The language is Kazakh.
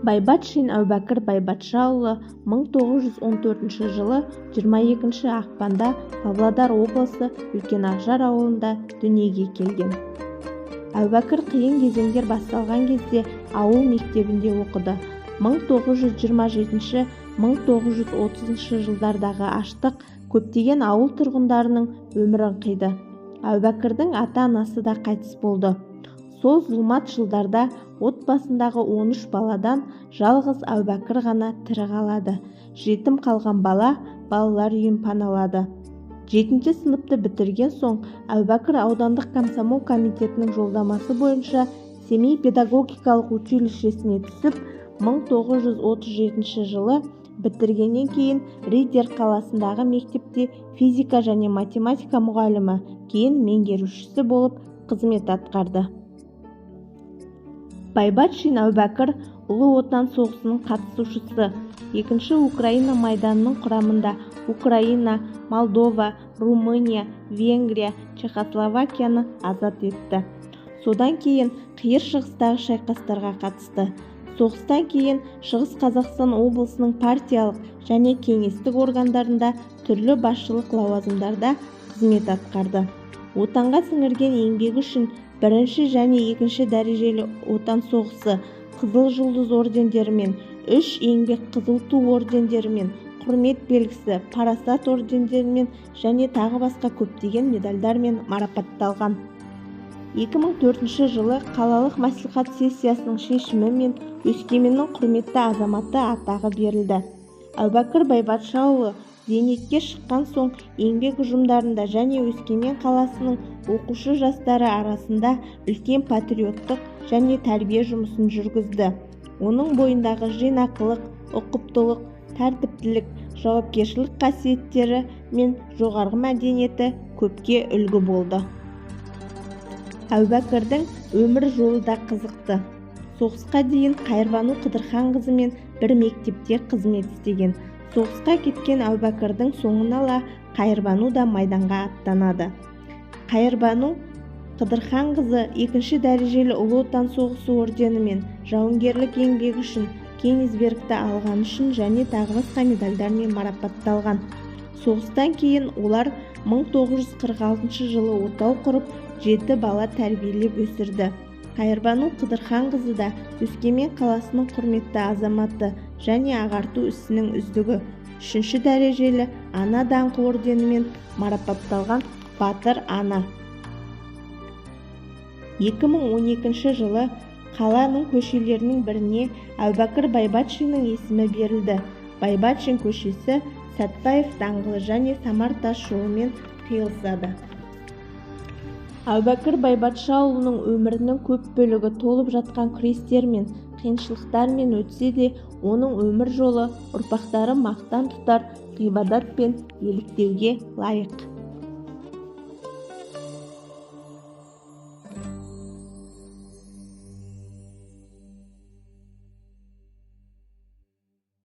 Байбатшин Әубәкір Байбатшаұлы 1914 жылы 22 ақпанда Павлодар облысы Үлкен Ақжар ауылында дүниеге келген. Әубәкір қиын кезеңдер басталған кезде ауыл мектебінде оқыды. 1927-1930 жылдардағы аштық көптеген ауыл тұрғындарының өмірін қиды. Әубәкірдің ата-анасы да қайтыс болды. Сол зұлмат жылдарда отбасындағы 13 баладан жалғыз Әубәкір ғана тірі қалады. Жетім қалған балалар үйін паналады. 7-ші сыныпты бітірген соң Әубәкір аудандық комсомол комитетінің жолдамасы бойынша Семей педагогикалық училищесіне түсіп, 1937 жылы бітіргеннен кейін Риддер қаласындағы мектепте физика және математика мұғалімі, кейін меңгерушісі болып қызмет атқарды. Байбатшин Әубәкір Ұлы Отан соғысының қатысушысы. 2-ші Украина майданының құрамында Украина, Молдова, Румыния, Венгрия, Чехословакияны азат етті. Содан кейін қиыр шығыстағы шайқастарға қатысты. Соғыстан кейін Шығыс Қазақстан облысының партиялық және кеңестік органдарында түрлі басшылық лауазымдарда қызмет атқарды. Отанға сіңірген еңбегі үшін 1-ші және 2-ші дәрежелі отан соғысы Қызыл жұлдыз ордендерімен, 3 еңбек қызыл ту ордендерімен, құрмет белгісі, парасат ордендерімен және тағы басқа көптеген медальдармен марапатталған. 2004 жылы қалалық мәслихат сессиясының шешімімен Өскеменнің құрметті азаматы атағы берілді. Әубәкір Байбатшаұлы зейнетке шыққан соң еңбек ұжымдарында және Өскемен қаласының оқушы жастары арасында үлкен патриоттық және тәрбие жұмысын жүргізді. Оның бойындағы жинақылық, ұқыптылық, тәртіптілік, жауапкершілік қасиеттері мен жоғарғы мәдениеті көпке үлгі болды. Әубәкірдің өмір жолы да қызықты. Соғысқа дейін Қайырбану Қыдырханқызы мен бір мектепте қызмет істеген. Соғысқа кеткен Әубәкірдің соңын ала Қайырбану да майданға аттанады. Қайырбану Қыдырханқызы 2-ші дәрежелі Ұлы Отан соғысы орденімен жауынгерлік еңбегі үшін Кенигсбергті алған үшін және тағы басқа медальдармен марапатталған. Соғыстан кейін олар 1946 жылы отау құрып, 7 бала тәрбиелеп өсірді. Қайырбану Қыдырханқызы да Өскемен қаласының құрметті азаматы және ағарту ісінің үздігі, 3-ші дәрежелі Ана даңқы орденімен марапатталған батыр ана. 2012 жылы қаланың көшелерінің біріне Әубәкір Байбатшиннің есімі берілді. Байбатшин көшесі Сәтпаев даңғылы және Самар тас жолымен қиылысады. Әубәкір Байбатшаұлының өмірінің көп бөлігі толып жатқан күрестер мен қиыншылықтармен өтсе де, оның өмір жолы ұрпақтары мақтан тұтар ғибадат пен еліктеуге лайық.